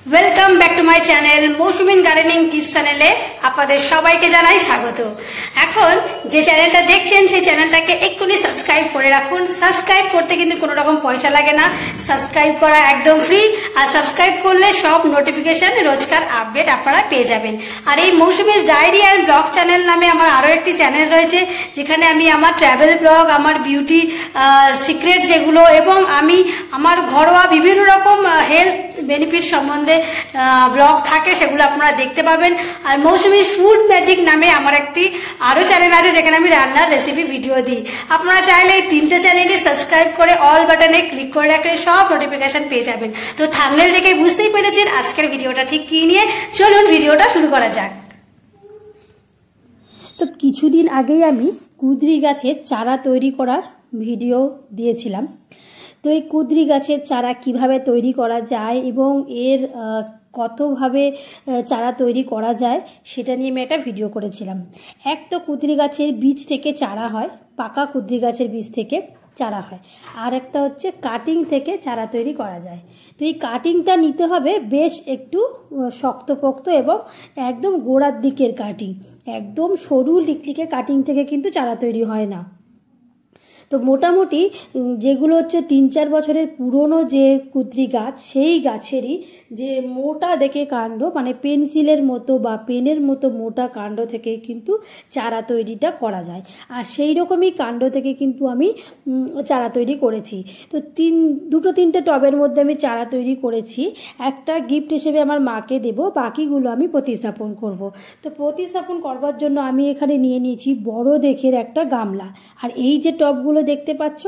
Welcome back to my channel মৌসুমিন gardening tips চ্যানেলে আপনাদের সবাইকে জানাই স্বাগত। এখন যে চ্যানেলটা দেখছেন সেই চ্যানেলটাকে এক্ষুনি সাবস্ক্রাইব করে রাখুন। সাবস্ক্রাইব করতে কিন্তু কোনো রকম পয়সা লাগে না, সাবস্ক্রাইব করা একদম ফ্রি। আর সাবস্ক্রাইব করলে সব নোটিফিকেশন রোজকার আপডেট আপনারা পেয়ে যাবেন। আর এই Mousumi's diary and blog channel নামে আমার আরও একটি চ্যানেল রয়েছে, যেখানে আমি আমার ট্রাভেল ব্লগ, আমার বিউটি সিক্রেট যেগুলো, এবং আমি আমার ঘরোয়া বিভিন্ন রকম হেলথ বেনিফিট সম্বন্ধে ব্লগ থাকে, সেগুলো আপনারা দেখতে পাবেন। আর মৌসুমি ফুড ম্যাজিক নামে আমার একটি আরো চ্যানেল আছে, যেখানে আমি রান্নার রেসিপি ভিডিও দিই। আপনারা চাইলে এই তিনটে চ্যানেলে সাবস্ক্রাইব করে অল বাটনে ক্লিক করে রাখলে সব নোটিফিকেশন পেয়ে যাবেন। তো থাম্বনেল দেখে বুঝতেই পেরেছেন আজকের ভিডিওটা ঠিক কি নিয়ে। চলুন ভিডিওটা শুরু করা যাক। তো কিছুদিন আগেই আমি কুঁদরি গাছের চারা তৈরি করার ভিডিও দিয়েছিলাম। তো এই কুঁদরি গাছের চারা কিভাবে তৈরি করা যায় এবং এর কতভাবে চারা তৈরি করা যায় সেটা নিয়ে আমি একটা ভিডিও করেছিলাম। এক তো কুঁদরি গাছের বীজ থেকে চারা হয়, পাকা কুঁদরি গাছের বীজ থেকে চারা হয়। আর একটা হচ্ছে কাটিং থেকে চারা তৈরি করা যায়। তো এই কাটিংটা নিতে হবে বেশ একটু শক্তপোক্ত এবং একদম গোড়ার দিকের কাটিং। একদম সরু লিকলিকে কাটিং থেকে কিন্তু চারা তৈরি হয় না। তো মোটামুটি যেগুলো হচ্ছে 3-4 বছরের পুরনো যে কুঁদরি গাছ, সেই গাছেরই যে মোটা দেখে কাণ্ড, মানে পেন্সিলের মতো বা পেনের মতো মোটা কাণ্ড থেকে কিন্তু চারা তৈরিটা করা যায়। আর সেই রকমই কাণ্ড থেকে কিন্তু আমি চারা তৈরি করেছি। তো 2-3টে টবের মধ্যে আমি চারা তৈরি করেছি। একটা গিফট হিসেবে আমার মাকে দেব, বাকিগুলো আমি প্রতিস্থাপন করব। তো প্রতিস্থাপন করবার জন্য আমি এখানে নিয়ে নিয়েছি বড় দেখের একটা গামলা। আর এই যে টবগুলো দেখতে পাচ্ছ,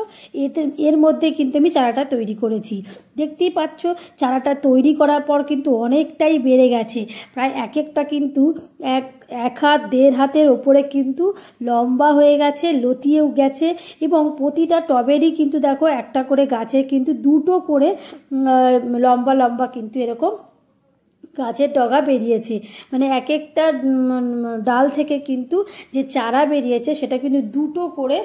এর মধ্যে কিন্তু আমি চারাটা তৈরি করেছি। দেখতেই পাচ্ছ চারাটা তৈরি করার পর কিন্তু অনেকটাই বেড়ে গেছে। প্রায় এক একটা কিন্তু 1-1.5 হাতের ওপরে কিন্তু লম্বা হয়ে গেছে, লতিয়েও গেছে। এবং প্রতিটা টবেরই কিন্তু দেখো একটা করে গাছে কিন্তু 2টো করে লম্বা লম্বা কিন্তু এরকম গাছের ডগা বেরিয়েছে। মানে এক একটা ডাল থেকে কিন্তু যে চারা বেরিয়েছে সেটা কিন্তু 2টো করে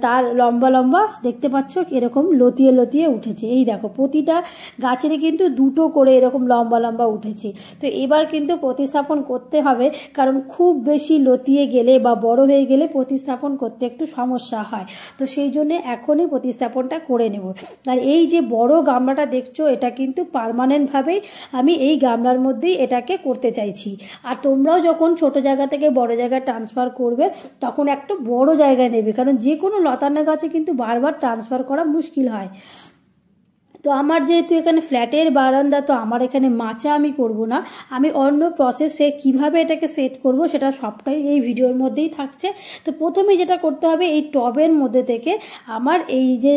তার লম্বা লম্বা দেখতে পাচ্ছ এরকম লতিয়ে লতিয়ে উঠেছে। এই দেখো প্রতিটা গাছেরই কিন্তু 2টো করে এরকম লম্বা লম্বা উঠেছে। তো এবার কিন্তু প্রতিস্থাপন করতে হবে, কারণ খুব বেশি লতিয়ে গেলে বা বড় হয়ে গেলে প্রতিস্থাপন করতে একটু সমস্যা হয়। তো সেই জন্য এখনই প্রতিস্থাপনটা করে নেব। আর এই যে বড় গামলাটা দেখছো, এটা কিন্তু পার্মানেন্টভাবেই আমি এই গামলার মধ্যেই এটাকে করতে চাইছি। আর তোমরাও যখন ছোট জায়গা থেকে বড় জায়গায় ট্রান্সফার করবে তখন একটা বড় জায়গায় নেবে, কারণ যে কোনো লতানো গাছে কিন্তু বারবার ট্রান্সফার করা মুশকিল হয়। তো আমার যেহেতু এখানে ফ্ল্যাটের বারান্দা, তো আমার এখানে মাচা আমি করব না, আমি অন্য প্রসেসে কিভাবে এটাকে সেট করব সেটা সবটাই এই ভিডিওর মধ্যেই থাকছে। তো প্রথমে যেটা করতে হবে, এই টবের মধ্যে থেকে আমার এই যে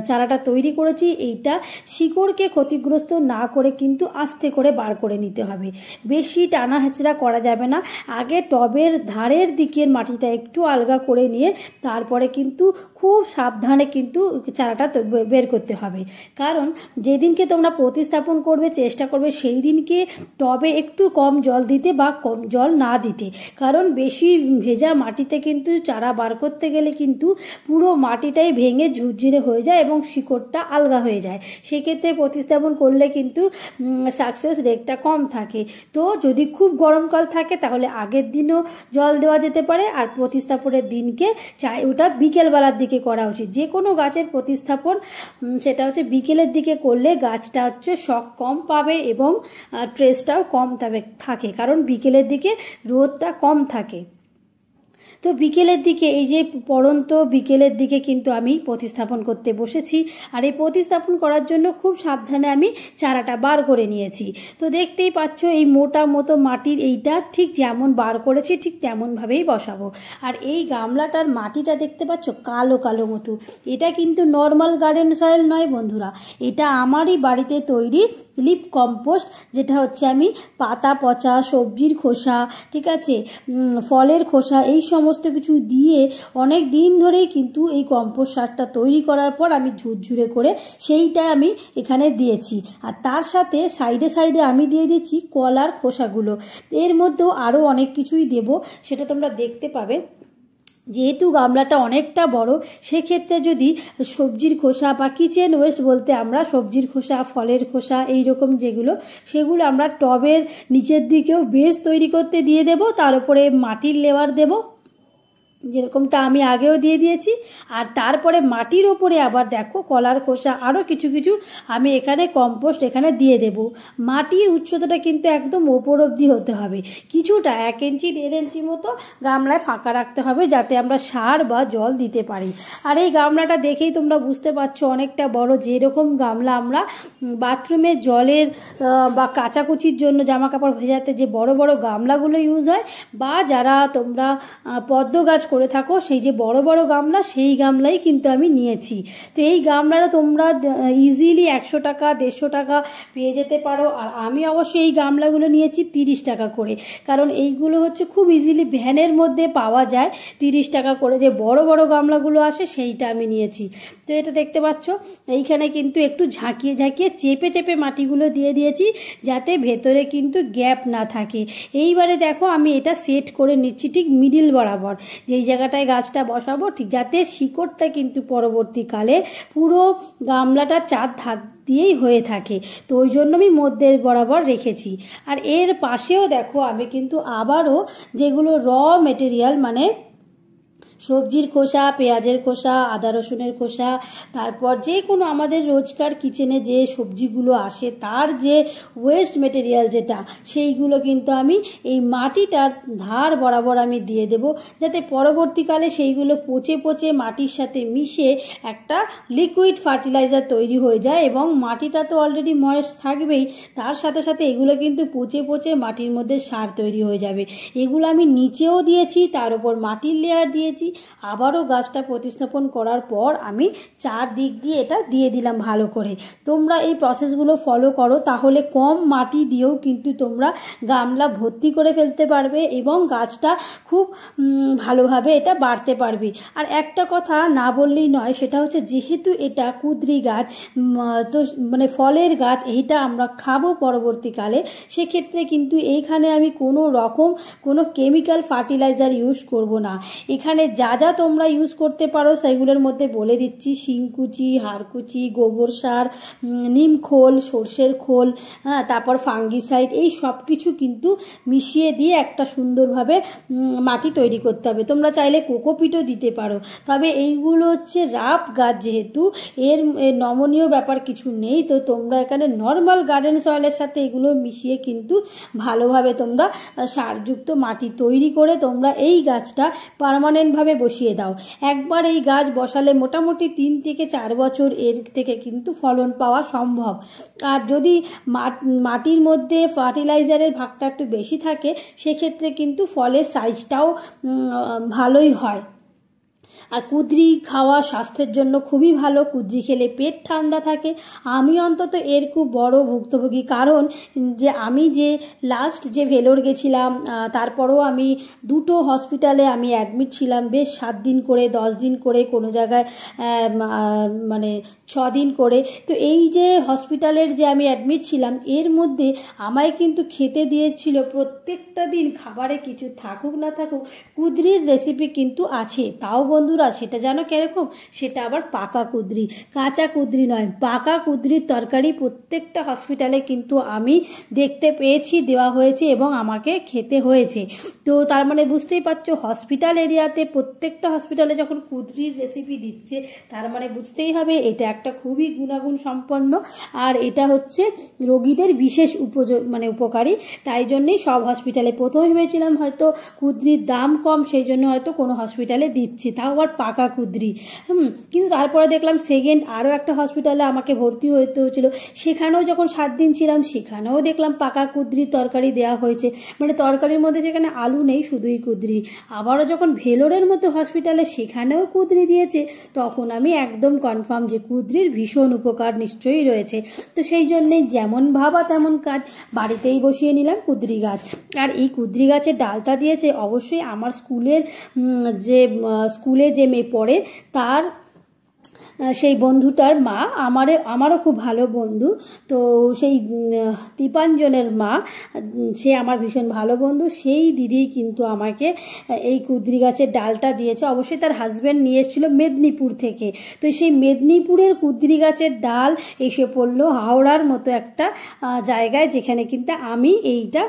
চারাটা তৈরি করেছি এইটা শিকড়কে ক্ষতিগ্রস্ত না করে কিন্তু আস্তে করে বার করে নিতে হবে। বেশি টানা হেঁচড়া করা যাবে না। আগে টবের ধারের দিকের মাটিটা একটু আলগা করে নিয়ে তারপরে কিন্তু খুব সাবধানে কিন্তু চারাটা বের করতে হবে। কারণ যেদিনকে তোমরা প্রতিস্থাপন করবে চেষ্টা করবে সেই দিনকে টবে একটু কম জল দিতে বা কম জল না দিতে, কারণ বেশি ভেজা মাটিতে কিন্তু চারা বার করতে গেলে কিন্তু পুরো মাটিটাই ভেঙে ঝুরঝুরে হয়ে যায় এবং শিকড়টা আলগা হয়ে যায়। সেক্ষেত্রে প্রতিস্থাপন করলে কিন্তু সাকসেস রেটটা কম থাকে। তো যদি খুব গরমকাল থাকে তাহলে আগের দিনও জল দেওয়া যেতে পারে, আর প্রতিস্থাপনের দিনকে চাই ওটা বিকেলবেলার দিকে করা উচিত। যে কোনো গাছের প্রতিস্থাপন সেটা হচ্ছে বিকেলের দিকে করলে গাছটা হচ্ছে শক কম পাবে এবং ট্রেসটাও কম থাকে, কারণ বিকেলের দিকে রোদটা কম থাকে। তো বিকেলের দিকে এই যে পড়ন্ত বিকেলের দিকে কিন্তু আমি প্রতিস্থাপন করতে বসেছি। আর এই প্রতিস্থাপন করার জন্য খুব সাবধানে আমি চারাটা বার করে নিয়েছি। তো দেখতেই পাচ্ছ এই মোটা মতো মাটির এইটা ঠিক যেমন বার করেছি ঠিক তেমনভাবেই বসাবো। আর এই গামলাটার মাটিটা দেখতে পাচ্ছ কালো কালো মতো, এটা কিন্তু নর্মাল গার্ডেন সয়েল নয় বন্ধুরা, এটা আমারই বাড়িতে তৈরি লিপ কম্পোস্ট, যেটা হচ্ছে আমি পাতা পচা, সবজির খোসা, ঠিক আছে, ফলের খোসা, এই সমস্ত কিছু দিয়ে অনেক দিন ধরেই কিন্তু এই কম্পোস্ট সারটা তৈরি করার পর আমি ঝুরঝুরে করে সেইটা আমি এখানে দিয়েছি। আর তার সাথে সাইডে সাইডে আমি দিয়ে দিচ্ছি কলার খোসাগুলো। এর মধ্যেও আরও অনেক কিছুই দেব, সেটা তোমরা দেখতে পাবে। যেহেতু গামলাটা অনেকটা বড়, সেক্ষেত্রে যদি সবজির খোসা বা কিচেন ওয়েস্ট বলতে আমরা সবজির খোসা, ফলের খোসা, এই রকম যেগুলো, সেগুলো আমরা টবের নিচের দিকেও বেস তৈরি করতে দিয়ে দেব, তার উপরে মাটির লেয়ার দেব, যেরকমটা আমি আগেও দিয়ে দিয়েছি। আর তারপরে মাটির ওপরে আবার দেখো কলার খোসা, আরও কিছু কিছু আমি এখানে কম্পোস্ট এখানে দিয়ে দেব। মাটির উচ্চতাটা কিন্তু একদম ওপর অবধি হতে হবে, কিছুটা 1 ইঞ্চি 1.5 ইঞ্চি মতো গামলায় ফাঁকা রাখতে হবে, যাতে আমরা সার বা জল দিতে পারি। আর এই গামলাটা দেখেই তোমরা বুঝতে পারছো অনেকটা বড়। যেরকম গামলা আমরা বাথরুমে জলের বা কাচাকুচির জন্য, জামা কাপড় ভেজাতে যে বড় বড় গামলাগুলো ইউজ হয়, বা যারা তোমরা পদ্ম গাছ করে থাকো সেই যে বড় বড় গামলা, সেই গামলাই কিন্তু আমি নিয়েছি। তো এই গামলাটা তোমরা ইজিলি 100 টাকা 150 টাকা পেয়ে যেতে পারো। আর আমি অবশ্যই এই গামলাগুলো নিয়েছি 30 টাকা করে, কারণ এইগুলো হচ্ছে খুব ইজিলি ভ্যানের মধ্যে পাওয়া যায় 30 টাকা করে। যে বড় বড় গামলাগুলো আসে সেইটা আমি নিয়েছি। তো এটা দেখতে পাচ্ছ, এইখানে কিন্তু একটু ঝাঁকিয়ে ঝাঁকিয়ে চেপে চেপে মাটিগুলো দিয়ে দিয়েছি, যাতে ভেতরে কিন্তু গ্যাপ না থাকে। এইবারে দেখো আমি এটা সেট করে নিচ্ছি ঠিক মিডিল বরাবর, যেই জায়গাটায় গাছটা বসাবো, ঠিক যাতে শিকড়টা কিন্তু পরবর্তীকালে পুরো গামলাটা 4 ধার দিয়েই হয়ে থাকে। তো ওই জন্য আমি মধ্যের বরাবর রেখেছি। আর এর পাশেও দেখো আমি কিন্তু আবারও যেগুলো র মেটেরিয়াল, মানে সবজির খোসা, পেঁয়াজের খোসা, আদা রসুনের খোসা, তারপর যে কোনো আমাদের রোজকার কিচেনে যে সবজিগুলো আসে তার যে ওয়েস্ট মেটেরিয়াল যেটা, সেইগুলো কিন্তু আমি এই মাটিটার ধার বরাবর আমি দিয়ে দেব, যাতে পরবর্তীকালে সেইগুলো পচে পচে মাটির সাথে মিশে একটা লিকুইড ফার্টিলাইজার তৈরি হয়ে যায়। এবং মাটিটা তো অলরেডি ময়েস্ট থাকবেই, তার সাথে সাথে এগুলো কিন্তু পচে পচে মাটির মধ্যে সার তৈরি হয়ে যাবে। এগুলো আমি নিচেও দিয়েছি, তার উপর মাটির লেয়ার দিয়েছি। আবারও গাছটা প্রতিস্থাপন করার পর আমি 4 দিক দিয়ে এটা দিয়ে দিলাম ভালো করে। তোমরা এই প্রসেসগুলো ফলো করো, তাহলে কম মাটি দিয়েও কিন্তু তোমরা গামলা ভর্তি করে ফেলতে পারবে এবং গাছটা খুব ভালোভাবে এটা বাড়তে পারবে। আর একটা কথা না বললেই নয়, সেটা হচ্ছে যেহেতু এটা কুঁদরি গাছ, তো মানে ফলের গাছ, এইটা আমরা খাবো পরবর্তীকালে, সেক্ষেত্রে কিন্তু এইখানে আমি কোনো কেমিক্যাল ফার্টিলাইজার ইউজ করব না। এখানে যা যা তোমরা ইউজ করতে পারো সেগুলোর মধ্যে বলে দিচ্ছি: শিংকুচি, হাড়কুচি, গোবর সার, নিম খোল, সর্ষের খোল, তারপর ফাঙ্গিসাইড, এই সব কিছু কিন্তু মিশিয়ে দিয়ে একটা সুন্দরভাবে মাটি তৈরি করতে হবে। তোমরা চাইলে কোকোপিটও দিতে পারো, তবে এইগুলো হচ্ছে রাফ গাছ, যেহেতু এর নমনীয় ব্যাপার কিছু নেই, তো তোমরা এখানে নর্মাল গার্ডেন সয়েলের সাথে এগুলো মিশিয়ে কিন্তু ভালোভাবে তোমরা সারযুক্ত মাটি তৈরি করে তোমরা এই গাছটা পার্মানেন্টভাবে বসিয়ে দাও। একবার এই গাছ বসালে মোটামুটি 3 থেকে 4 বছর এর থেকে কিন্তু ফলন পাওয়া সম্ভব। আর যদি মাটির মধ্যে ফার্টিলাইজারের ভাগটা একটু বেশি থাকে, সেক্ষেত্রে কিন্তু ফলের সাইজটাও ভালোই হয়। আর কুঁদরি খাওয়া স্বাস্থ্যের জন্য খুবই ভালো। কুঁদরি খেলে পেট ঠান্ডা থাকে। আমি অন্তত এর খুব বড় ভুক্তভোগী, কারণ যে আমি যে লাস্ট যে ভেলোর গেছিলাম, তারপরেও আমি 2টো হসপিটালে আমি অ্যাডমিট ছিলাম, বেশ 7 দিন করে, 10 দিন করে, কোনো জায়গায় মানে 6 দিন করে। তো এই যে হসপিটালের যে আমি অ্যাডমিট ছিলাম, এর মধ্যে আমায় কিন্তু খেতে দিয়েছিল প্রত্যেকটা দিন খাবারে কিছু থাকুক না থাকুক কুঁদরির রেসিপি কিন্তু আছে। তাও বন্ধুরা সেটা জানো কিরকম? সেটা আবার পাকা কুঁদরি, কাঁচা কুঁদরি নয়, পাকা কুঁদরির তরকারি প্রত্যেকটা হসপিটালে কিন্তু আমি দেখতে পেয়েছি, দেওয়া হয়েছে এবং আমাকে খেতে হয়েছে। তো তার মানে বুঝতেই পারছো, হসপিটাল এরিয়াতে প্রত্যেকটা হসপিটালে যখন কুঁদরির রেসিপি দিচ্ছে, তার মানে বুঝতেই হবে এটা একটা খুবই গুণাগুণ সম্পন্ন, আর এটা হচ্ছে রোগীদের বিশেষ উপকারী। তাই জন্যই সব হসপিটালে প্রথমে ভেবেছিলাম হয়তো কুঁদরির দাম কম, সেই জন্য হয়তো কোনো হসপিটালে দিচ্ছে, তাও আবার পাকা কুঁদরি। কিন্তু তারপরে দেখলাম সেকেন্ড আরও একটা হসপিটালে আমাকে ভর্তি হতে হয়েছিল, সেখানেও যখন 7 দিন ছিলাম, সেখানেও দেখলাম পাকা কুঁদরির তরকারি দেওয়া হয়েছে, মানে তরকারির মধ্যে যেখানে আলু নেই, শুধুই কুঁদরি। আবারও যখন ভেলোরের মতো হসপিটালে, সেখানেও কুঁদরি দিয়েছে, তখন আমি একদম কনফার্ম যে কুঁদরির ভীষণ উপকার নিশ্চয়ই রয়েছে। তো সেই জন্যেই যেমন ভাবা তেমন কাজ, বাড়িতেই বসিয়ে নিলাম কুঁদরি গাছ। আর এই কুঁদরি গাছের ডালটা দিয়েছে অবশ্যই আমার স্কুলে যে মেয়ে পড়ে, তার সেই বন্ধুটার মা আমারও খুব ভালো বন্ধু। তো সেই দীপাঞ্জনের মা, সে আমার ভীষণ ভালো বন্ধু, সেই দিদি কিন্তু আমাকে এই কুদ্রি গাছের ডালটা দিয়েছে। অবশ্যই তার হাজব্যান্ড নিয়ে এসেছিলো মেদিনীপুর থেকে। তো সেই মেদিনীপুরের কুদ্রি গাছের ডাল এসে পড়লো হাওড়ার মতো একটা জায়গায়, যেখানে কিন্তু আমি এইটা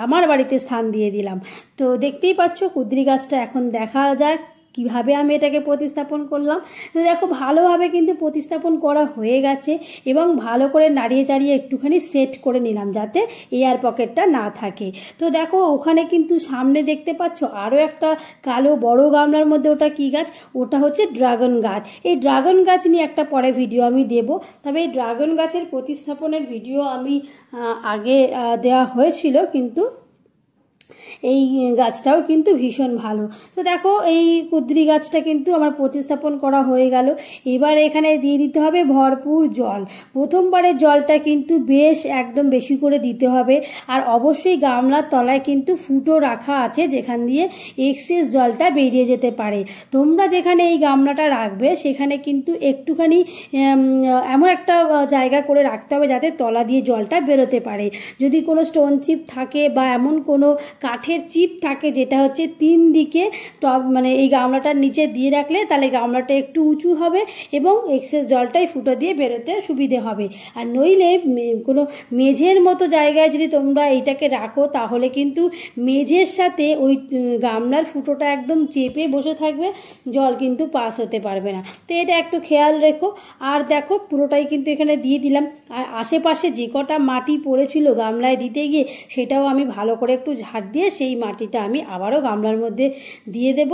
আমার বাড়িতে স্থান দিয়ে দিলাম। তো দেখতেই পাচ্ছ কুদ্রি গাছটা এখন দেখা যাক কিভাবে আমি এটাকে প্রতিস্থাপন করলাম। তো দেখো ভালোভাবে কিন্তু প্রতিস্থাপন করা হয়ে গেছে এবং ভালো করে নাড়িয়ে চাড়িয়ে একটুখানি সেট করে নিলাম যাতে এয়ার পকেটটা না থাকে। তো দেখো ওখানে কিন্তু সামনে দেখতে পাচ্ছ আরও একটা কালো বড় গামলার মধ্যে, ওটা কি গাছ? ওটা হচ্ছে ড্রাগন গাছ। এই ড্রাগন গাছ নিয়ে একটা পরে ভিডিও আমি দেব। তবে এই ড্রাগন গাছের প্রতিস্থাপনের ভিডিও আমি আগে দেওয়া হয়েছিল, কিন্তু এই গাছটাও কিন্তু ভীষণ ভালো। তো দেখো এই কুদ্রি গাছটা কিন্তু আমার প্রতিস্থাপন করা হয়ে গেল। এবার এখানে দিয়ে দিতে হবে ভরপুর জল। প্রথমবারের জলটা কিন্তু বেশ একদম বেশি করে দিতে হবে। আর অবশ্যই গামলার তলায় কিন্তু ফুটো রাখা আছে, যেখান দিয়ে এক্সেস জলটা বেরিয়ে যেতে পারে। তোমরা যেখানে এই গামলাটা রাখবে সেখানে কিন্তু একটুখানি এমন একটা জায়গা করে রাখতে হবে যাতে তলা দিয়ে জলটা বেরোতে পারে। যদি কোনো স্টোন চিপ থাকে বা এমন কোনো কাঠের চিপ থাকে যেটা হচ্ছে 3 দিকে টপ মানে এই গামলাটার নিচে দিয়ে রাখলে তাহলে গামলাটা একটু উঁচু হবে এবং এক্সেস জলটাই ফুটো দিয়ে বেরোতে সুবিধে হবে। আর নইলে কোনো মেঝের মতো জায়গায় যদি তোমরা এইটাকে রাখো তাহলে কিন্তু মেঝের সাথে ওই গামলার ফুটোটা একদম চেপে বসে থাকবে, জল কিন্তু পাস হতে পারবে না। তো এটা একটু খেয়াল রেখো। আর দেখো পুরোটাই কিন্তু এখানে দিয়ে দিলাম। আর আশেপাশে যে কটা মাটি পড়েছিল গামলায় দিতে গিয়ে সেটাও আমি ভালো করে একটু ঝাড় দিয়ে সেই মাটিটা আমি আবারও গামলার মধ্যে দিয়ে দেব।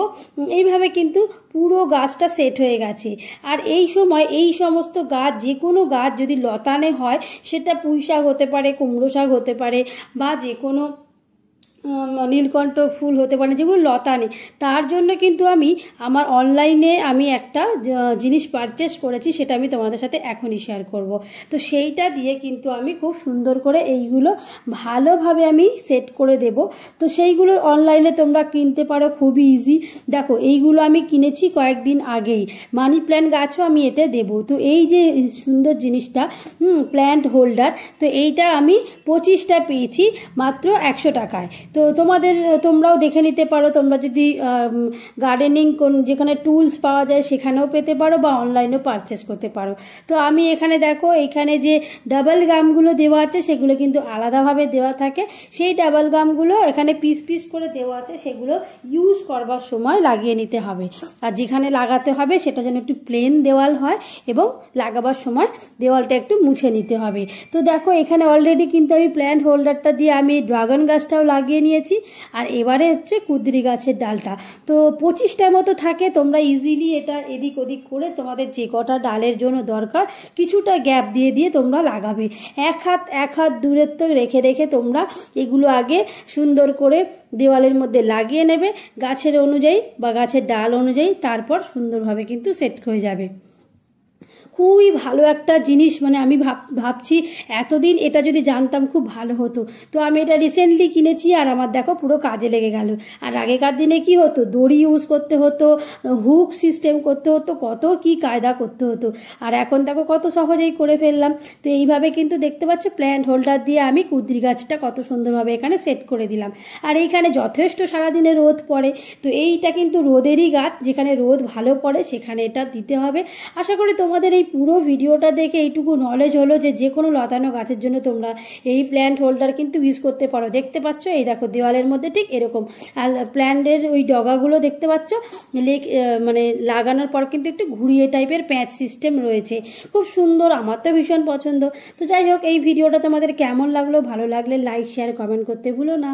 এইভাবে কিন্তু পুরো গাছটা সেট হয়ে গেছে। আর এই সময় এই সমস্ত গাছ, যে কোনো গাছ যদি লতানে হয়, সেটা পুঁই শাক হতে পারে, কুমড়ো শাক হতে পারে, বা যে কোনো নীলকণ্ঠ ফুল হতে পারে, যেগুলো লতানে, তার জন্য কিন্তু আমি আমার অনলাইনে আমি একটা জিনিস পারচেস করেছি, সেটা আমি তোমাদের সাথে এখনই শেয়ার করব। তো সেইটা দিয়ে কিন্তু আমি খুব সুন্দর করে এইগুলো ভালোভাবে আমি সেট করে দেব। তো সেইগুলো অনলাইনে তোমরা কিনতে পারো, খুবই ইজি। দেখো এইগুলো আমি কিনেছি কয়েকদিন আগেই। মানি প্ল্যান্ট গাছও আমি এতে দেব। তো এই যে সুন্দর জিনিসটা প্ল্যান্ট হোল্ডার, তো এইটা আমি 25টা পেয়েছি মাত্র 100 টাকায়। তো তোমরাও দেখে নিতে পারো। তোমরা যদি গার্ডেনিং যেখানে টুলস পাওয়া যায় সেখানেও পেতে পারো বা অনলাইনেও পারচেস করতে পারো। তো আমি এখানে দেখো এখানে যে ডাবল গামগুলো দেওয়া আছে সেগুলো কিন্তু আলাদাভাবে দেওয়া থাকে। সেই ডাবল গামগুলো এখানে পিস পিস করে দেওয়া আছে, সেগুলো ইউজ করবার সময় লাগিয়ে নিতে হবে। আর যেখানে লাগাতে হবে সেটা যেন একটু প্লেন দেওয়াল হয় এবং লাগাবার সময় দেওয়ালটা একটু মুছে নিতে হবে। তো দেখো এখানে অলরেডি কিন্তু আমি প্ল্যান্ট হোল্ডারটা দিয়ে আমি ড্রাগন গাছটাও লাগিয়ে নিয়েছি। আর এবারে হচ্ছে কুদ্রি গাছের ডালটা। তো 25টার মতো থাকে। তোমরা ইজিলি এটা এদিক ওদিক করে তোমাদের যে কটা ডালের জন্য দরকার কিছুটা গ্যাপ দিয়ে দিয়ে তোমরা লাগাবে। এক হাত দূরত্ব রেখে রেখে তোমরা এগুলো আগে সুন্দর করে দেওয়ালের মধ্যে লাগিয়ে নেবে গাছের অনুযায়ী বা গাছের ডাল অনুযায়ী, তারপর সুন্দরভাবে কিন্তু সেট হয়ে যাবে। খুবই ভালো একটা জিনিস, মানে আমি ভাবছি এতদিন এটা যদি জানতাম খুব ভালো হতো। তো আমি এটা রিসেন্টলি কিনেছি আর আমার দেখো পুরো কাজে লেগে গেল। আর আগেকার দিনে কি হতো, দড়ি ইউজ করতে হতো, হুক সিস্টেম করতে হতো, কত কি কায়দা করতে হতো। আর এখন দেখো কত সহজেই করে ফেললাম। তো এইভাবে কিন্তু দেখতে পাচ্ছ প্ল্যান্ট হোল্ডার দিয়ে আমি কুদ্রি গাছটা কত সুন্দরভাবে এখানে সেট করে দিলাম। আর এইখানে যথেষ্ট সারাদিনে রোদ পড়ে, তো এইটা কিন্তু রোদেরই গাছ, যেখানে রোদ ভালো পড়ে সেখানে এটা দিতে হবে। আশা করি তোমাদের এই পুরো ভিডিওটা দেখে এইটুকু নলেজ হলো যে কোনো লতানো গাছের জন্য তোমরা এই প্ল্যান্ট হোল্ডার কিন্তু ইউজ করতে পারো। দেখতে পাচ্ছ এই দেখো দেওয়ালের মধ্যে ঠিক এরকম, আর প্ল্যান্টের ওই ডগাগুলো দেখতে পাচ্ছ মানে লাগানোর পর কিন্তু একটু ঘুরিয়ে টাইপের প্যাচ সিস্টেম রয়েছে, খুব সুন্দর, আমার তো ভীষণ পছন্দ। তো যাই হোক, এই ভিডিওটা তোমাদের কেমন লাগলো, ভালো লাগলে লাইক শেয়ার কমেন্ট করতে ভুলো না।